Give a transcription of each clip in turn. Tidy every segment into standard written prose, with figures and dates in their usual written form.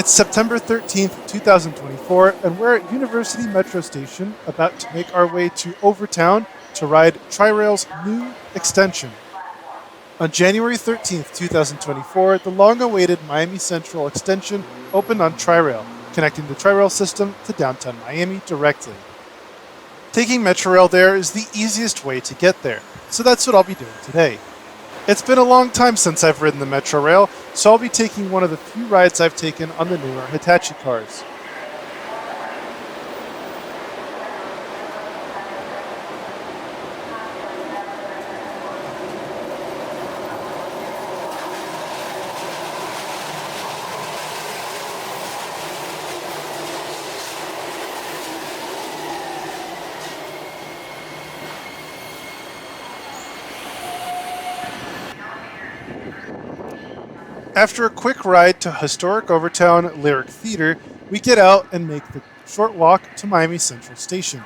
It's September 13th, 2024, and we're at University Metro Station about to make our way to Overtown to ride Tri-Rail's new extension. On January 13th, 2024, the long-awaited Miami Central extension opened on Tri-Rail, connecting the Tri-Rail system to downtown Miami directly. Taking Metrorail there is the easiest way to get there, so that's what I'll be doing today. It's been a long time since I've ridden the Metrorail, so I'll be taking one of the few rides I've taken on the newer Hitachi cars. After a quick ride to historic Overtown Lyric Theater, we get out and make the short walk to Miami Central Station.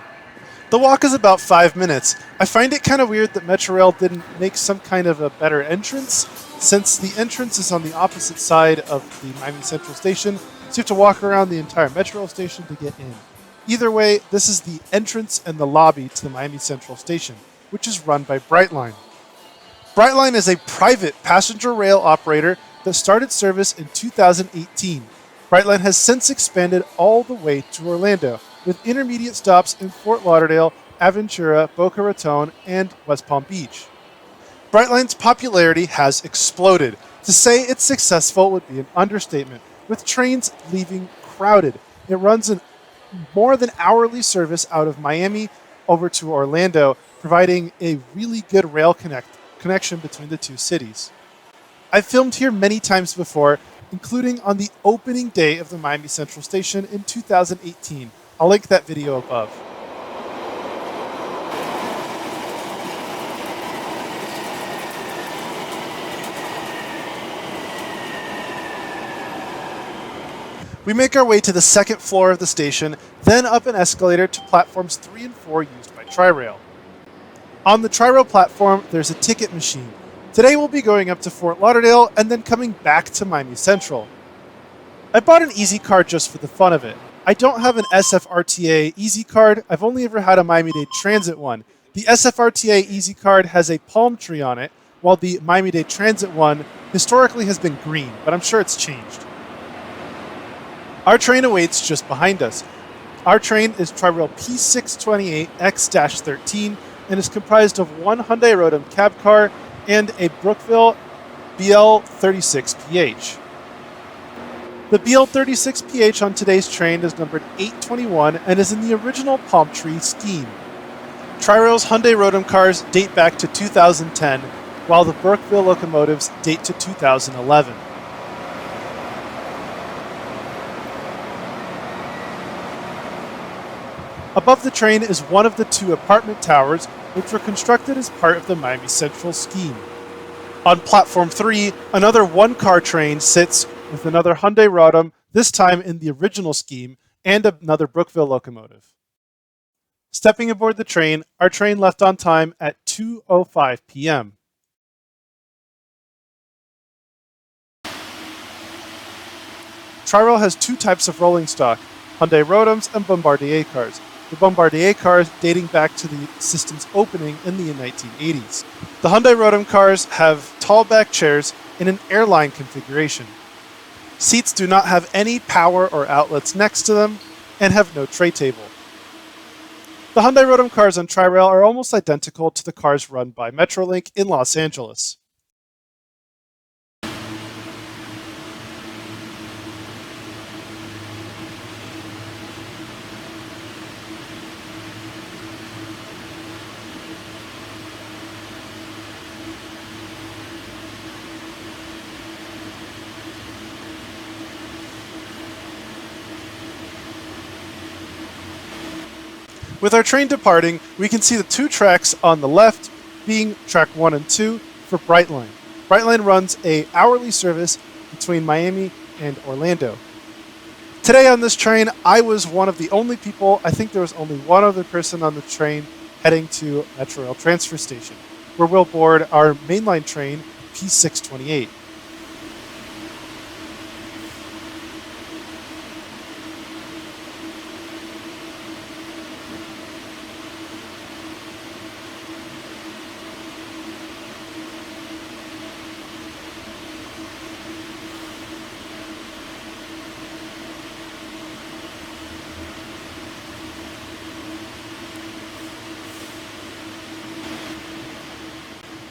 The walk is about 5 minutes. I find it kind of weird that Metrorail didn't make some kind of a better entrance, since the entrance is on the opposite side of the Miami Central Station, so you have to walk around the entire Metrorail station to get in. Either way, this is the entrance and the lobby to the Miami Central Station, which is run by Brightline. Brightline is a private passenger rail operator that started service in 2018. Brightline has since expanded all the way to Orlando, with intermediate stops in Fort Lauderdale, Aventura, Boca Raton, and West Palm Beach. Brightline's popularity has exploded. To say it's successful would be an understatement, with trains leaving crowded. It runs a more than hourly service out of Miami over to Orlando, providing a really good rail connection between the two cities. I've filmed here many times before, including on the opening day of the Miami Central Station in 2018. I'll link that video above. We make our way to the second floor of the station, then up an escalator to platforms 3 and 4 used by Tri-Rail. On the Tri-Rail platform, there's a ticket machine. Today we'll be going up to Fort Lauderdale and then coming back to Miami Central. I bought an Easy Card just for the fun of it. I don't have an SFRTA Easy Card, I've only ever had a Miami-Dade Transit one. The SFRTA Easy Card has a palm tree on it, while the Miami-Dade Transit one historically has been green, but I'm sure it's changed. Our train awaits just behind us. Our train is Tri-Rail P628X-13 and is comprised of one Hyundai Rotem cab car and a Brookville BL36PH. The BL36PH on today's train is numbered 821 and is in the original palm tree scheme. Tri-Rail's Hyundai Rotem cars date back to 2010, while the Brookville locomotives date to 2011. Above the train is one of the 2 apartment towers, which were constructed as part of the Miami Central scheme. On platform 3, another one-car train sits with another Hyundai Rotem, this time in the original scheme, and another Brookville locomotive. Stepping aboard the train, our train left on time at 2:05 p.m. Tri-Rail has 2 types of rolling stock, Hyundai Rotems and Bombardier cars. The Bombardier cars dating back to the system's opening in the 1980s. The Hyundai Rotem cars have tall back chairs in an airline configuration. Seats do not have any power or outlets next to them and have no tray table. The Hyundai Rotem cars on Tri-Rail are almost identical to the cars run by Metrolink in Los Angeles. With our train departing, we can see the 2 tracks on the left being track 1 and 2 for Brightline. Brightline runs an hourly service between Miami and Orlando. Today on this train, I was one of the only people, I think there was only one other person on the train heading to Metrorail transfer station, where we'll board our mainline train, P628.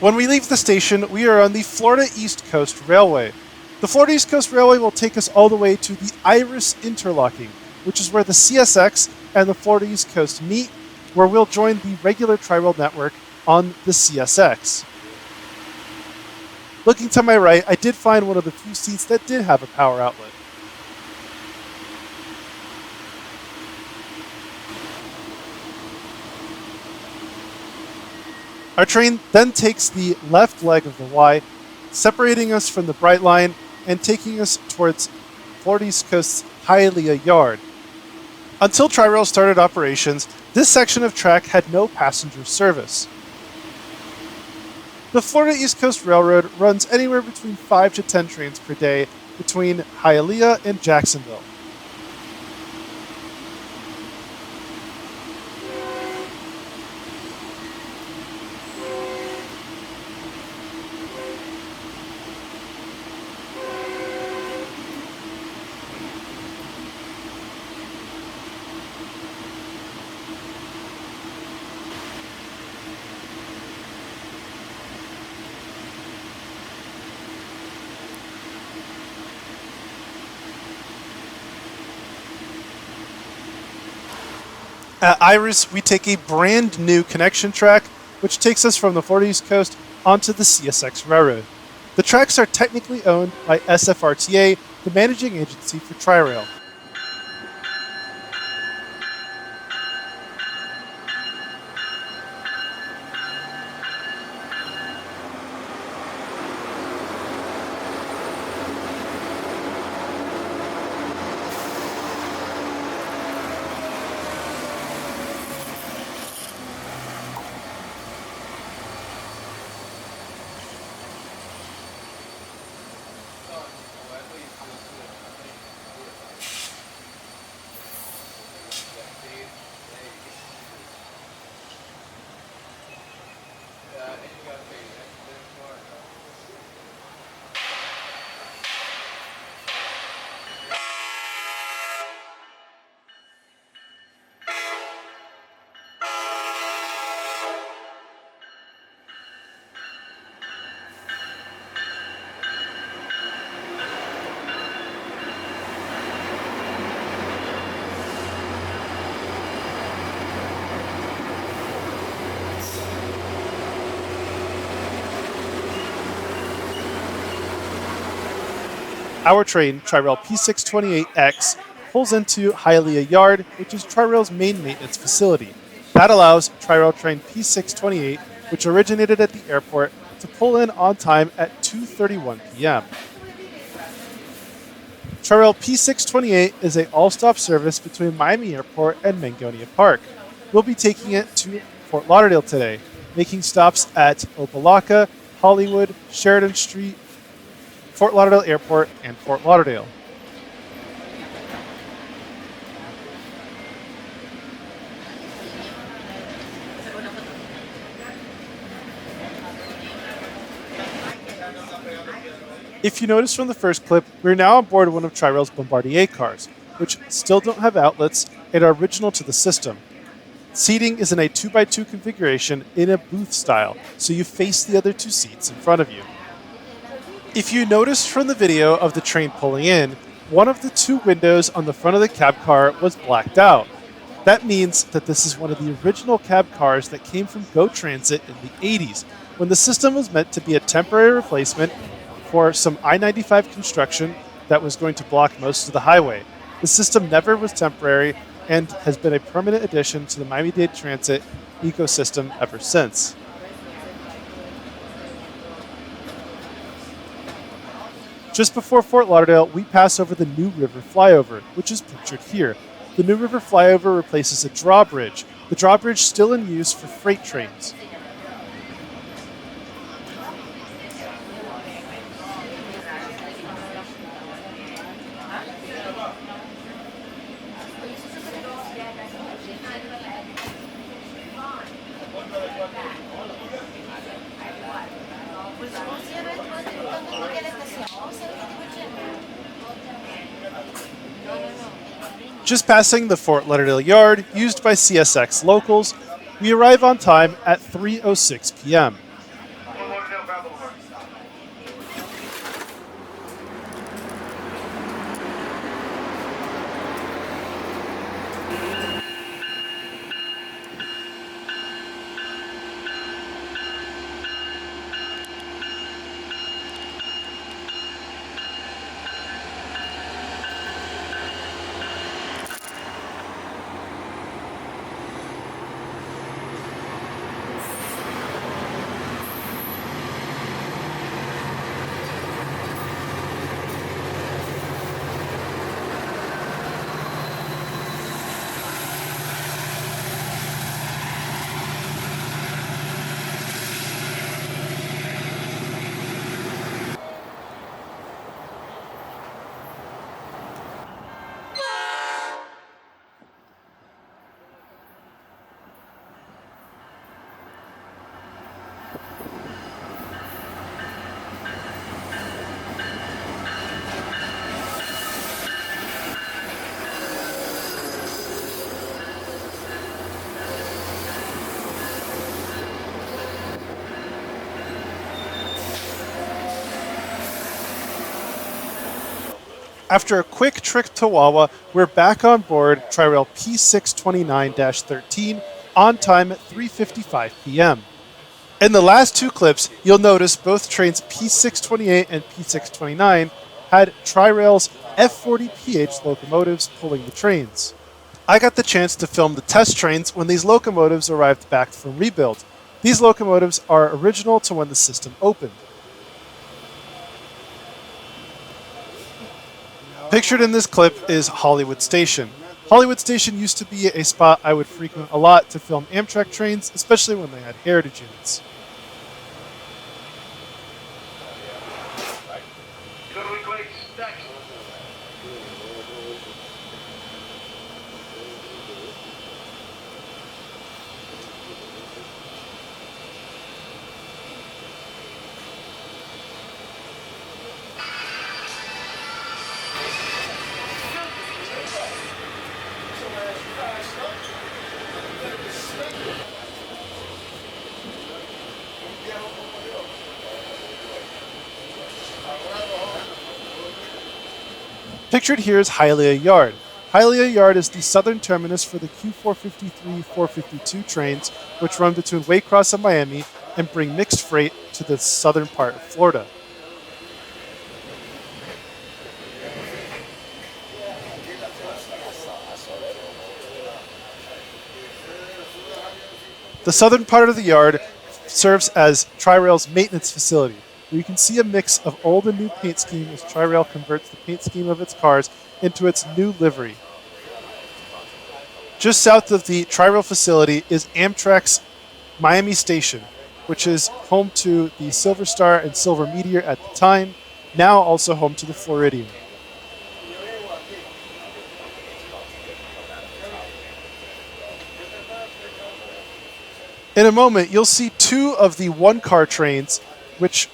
When we leave the station, we are on the Florida East Coast Railway. The Florida East Coast Railway will take us all the way to the Iris Interlocking, which is where the CSX and the Florida East Coast meet, where we'll join the regular Tri-Rail network on the CSX. Looking to my right, I did find one of the few seats that did have a power outlet. Our train then takes the left leg of the Y, separating us from the Bright Line and taking us towards Florida East Coast's Hialeah Yard. Until Tri-Rail started operations, this section of track had no passenger service. The Florida East Coast Railroad runs anywhere between 5 to 10 trains per day between Hialeah and Jacksonville. At Iris, we take a brand new connection track, which takes us from the Florida East Coast onto the CSX Railroad. The tracks are technically owned by SFRTA, the managing agency for Tri-Rail. Our train, Tri-Rail P628X, pulls into Hialeah Yard, which is Tri-Rail's main maintenance facility. That allows Tri-Rail train P628, which originated at the airport, to pull in on time at 2:31 p.m. Tri-Rail P628 is an all-stop service between Miami Airport and Mangonia Park. We'll be taking it to Fort Lauderdale today, making stops at Opa-locka, Hollywood, Sheridan Street, Fort Lauderdale Airport, and Fort Lauderdale. If you notice from the first clip, we're now on board one of Tri-Rail's Bombardier cars, which still don't have outlets and are original to the system. Seating is in a 2x2 configuration in a booth style, so you face the other two seats in front of you. If you noticed from the video of the train pulling in, one of the two windows on the front of the cab car was blacked out. That means that this is one of the original cab cars that came from GO Transit in the 80s, when the system was meant to be a temporary replacement for some I-95 construction that was going to block most of the highway. The system never was temporary and has been a permanent addition to the Miami-Dade Transit ecosystem ever since. Just before Fort Lauderdale, we pass over the New River Flyover, which is pictured here. The New River Flyover replaces a drawbridge, the drawbridge still in use for freight trains. Just passing the Fort Lauderdale Yard, used by CSX locals, we arrive on time at 3:06 p.m. After a quick trip to Wawa, we're back on board Tri-Rail P629-13 on time at 3:55 p.m. In the last two clips, you'll notice both trains P628 and P629 had Tri-Rail's F40PH locomotives pulling the trains. I got the chance to film the test trains when these locomotives arrived back from rebuild. These locomotives are original to when the system opened. Pictured in this clip is Hollywood Station. Hollywood Station used to be a spot I would frequent a lot to film Amtrak trains, especially when they had heritage units. Pictured here is Hialeah Yard. Hialeah Yard is the southern terminus for the Q453-452 trains, which run between Waycross and Miami and bring mixed freight to the southern part of Florida. The southern part of the yard serves as Tri-Rail's maintenance facility, where you can see a mix of old and new paint scheme as Tri-Rail converts the paint scheme of its cars into its new livery. Just south of the Tri-Rail facility is Amtrak's Miami Station, which is home to the Silver Star and Silver Meteor at the time, now also home to the Floridian. In a moment, you'll see two of the one-car trains, which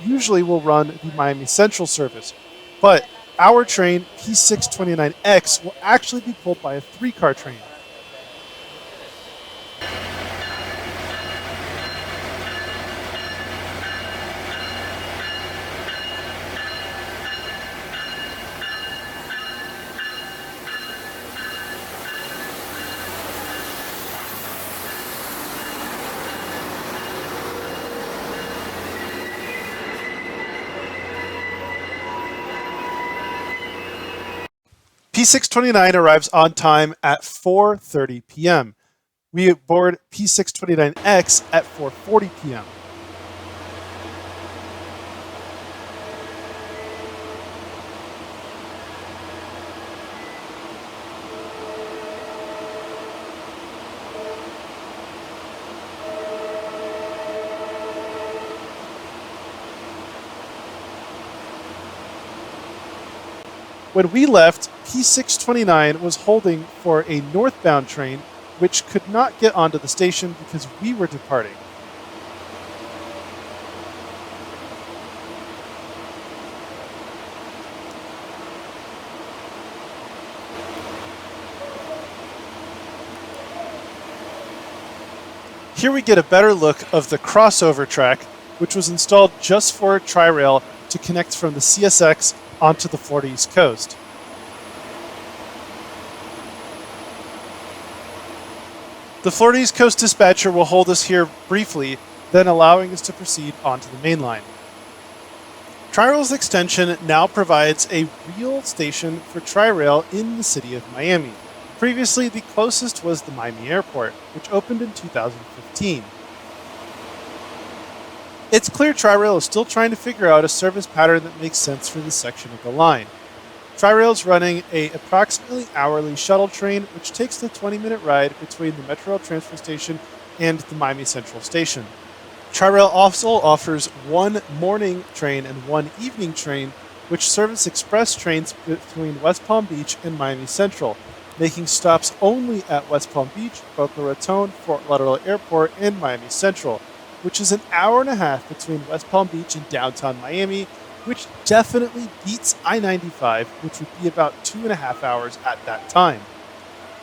usually will run the Miami Central service. But our train, P629X, will actually be pulled by a three-car train. P629 arrives on time at 4:30 p.m. We board P629X at 4:40 p.m. When we left, P629 was holding for a northbound train which could not get onto the station because we were departing. Here we get a better look of the crossover track, which was installed just for Tri-Rail to connect from the CSX onto the Florida East Coast. The Florida East Coast dispatcher will hold us here briefly, then allowing us to proceed onto the main line. Tri-Rail's extension now provides a real station for Tri-Rail in the city of Miami. Previously, the closest was the Miami Airport, which opened in 2015. It's clear Tri-Rail is still trying to figure out a service pattern that makes sense for this section of the line. Tri-Rail is running a approximately hourly shuttle train, which takes the 20-minute ride between the Metrorail transfer station and the Miami Central Station. Tri-Rail also offers one morning train and one evening train, which service express trains between West Palm Beach and Miami Central, making stops only at West Palm Beach, Boca Raton, Fort Lauderdale Airport, and Miami Central, which is an hour and a half between West Palm Beach and downtown Miami, which definitely beats I-95, which would be about 2.5 hours at that time.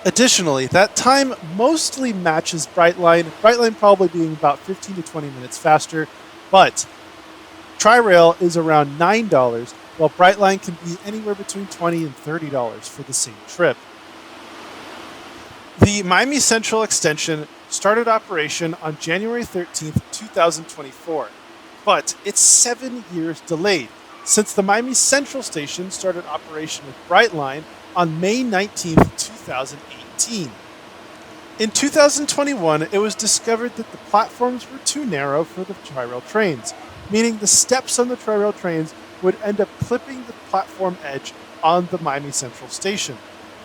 Additionally, that time mostly matches Brightline probably being about 15 to 20 minutes faster, but Tri-Rail is around $9 while Brightline can be anywhere between $20 and $30 for the same trip. The Miami Central extension started operation on January 13th, 2024, but it's 7 years delayed since the Miami Central station started operation with Brightline on May 19th, 2018. In 2021, it was discovered that the platforms were too narrow for the Tri-Rail trains, meaning the steps on the Tri-Rail trains would end up clipping the platform edge on the Miami Central station.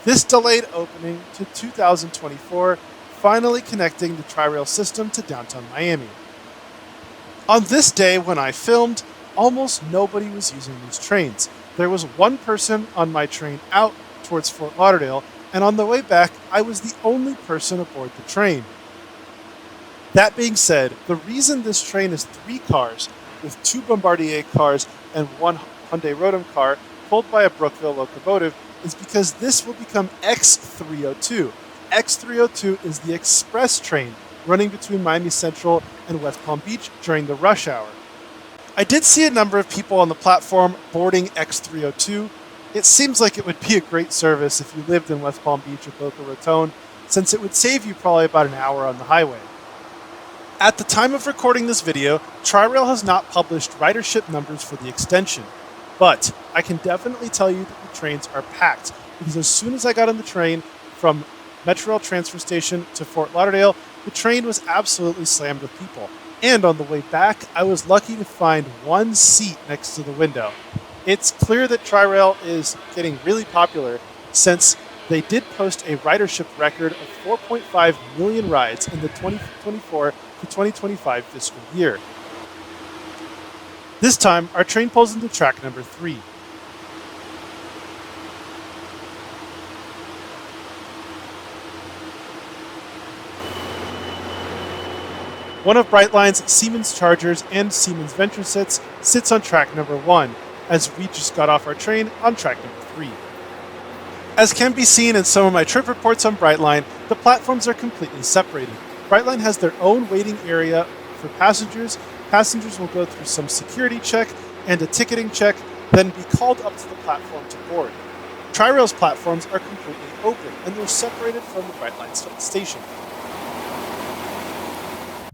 This delayed opening to 2024, finally connecting the Tri-Rail system to downtown Miami. On this day when I filmed, almost nobody was using these trains. There was one person on my train out towards Fort Lauderdale, and on the way back, I was the only person aboard the train. That being said, the reason this train is 3 cars, with 2 Bombardier cars and 1 Hyundai Rotem car pulled by a Brookville locomotive, is because this will become X302. X302 is the express train running between Miami Central and West Palm Beach during the rush hour. I did see a number of people on the platform boarding X302. It seems like it would be a great service if you lived in West Palm Beach or Boca Raton, since it would save you probably about an hour on the highway. At the time of recording this video, Tri-Rail has not published ridership numbers for the extension, but I can definitely tell you that the trains are packed, because as soon as I got on the train from Metrorail transfer station to Fort Lauderdale, the train was absolutely slammed with people. And on the way back, I was lucky to find one seat next to the window. It's clear that Tri-Rail is getting really popular, since they did post a ridership record of 4.5 million rides in the 2024 to 2025 fiscal year. This time, our train pulls into track number 3. One of Brightline's Siemens Chargers and Siemens Venture sits on track number 1, as we just got off our train on track number 3. As can be seen in some of my trip reports on Brightline, the platforms are completely separated. Brightline has their own waiting area for passengers. Passengers will go through some security check and a ticketing check, then be called up to the platform to board. Tri-Rail's platforms are completely open, and they're separated from the Brightline station.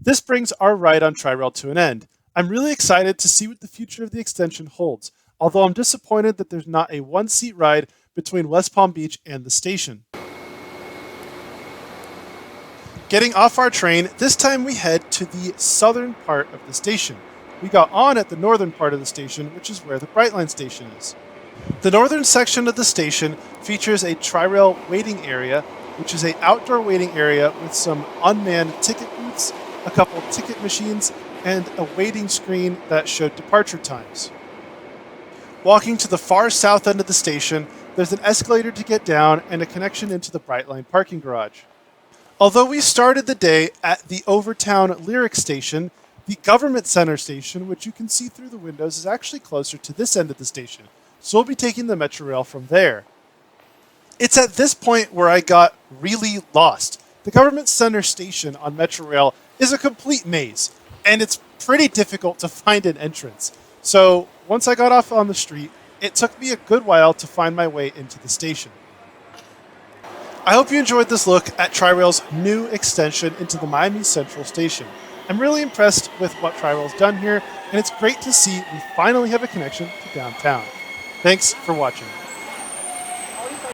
This brings our ride on Tri-Rail to an end. I'm really excited to see what the future of the extension holds, although I'm disappointed that there's not a one-seat ride between West Palm Beach and the station. Getting off our train, this time we head to the southern part of the station. We got on at the northern part of the station, which is where the Brightline station is. The northern section of the station features a Tri-Rail waiting area, which is an outdoor waiting area with some unmanned ticket booths, a couple ticket machines, and a waiting screen that showed departure times. Walking to the far south end of the station, there's an escalator to get down and a connection into the Brightline parking garage. Although we started the day at the Overtown Lyric station, the Government Center station, which you can see through the windows, is actually closer to this end of the station, so we'll be taking the Metrorail from there. It's at this point where I got really lost. The Government Center station on Metrorail is a complete maze, and it's pretty difficult to find an entrance. So once I got off on the street, it took me a good while to find my way into the station. I hope you enjoyed this look at Tri-Rail's new extension into the Miami Central station. I'm really impressed with what Tri-Rail's done here, and it's great to see we finally have a connection to downtown. Thanks for watching.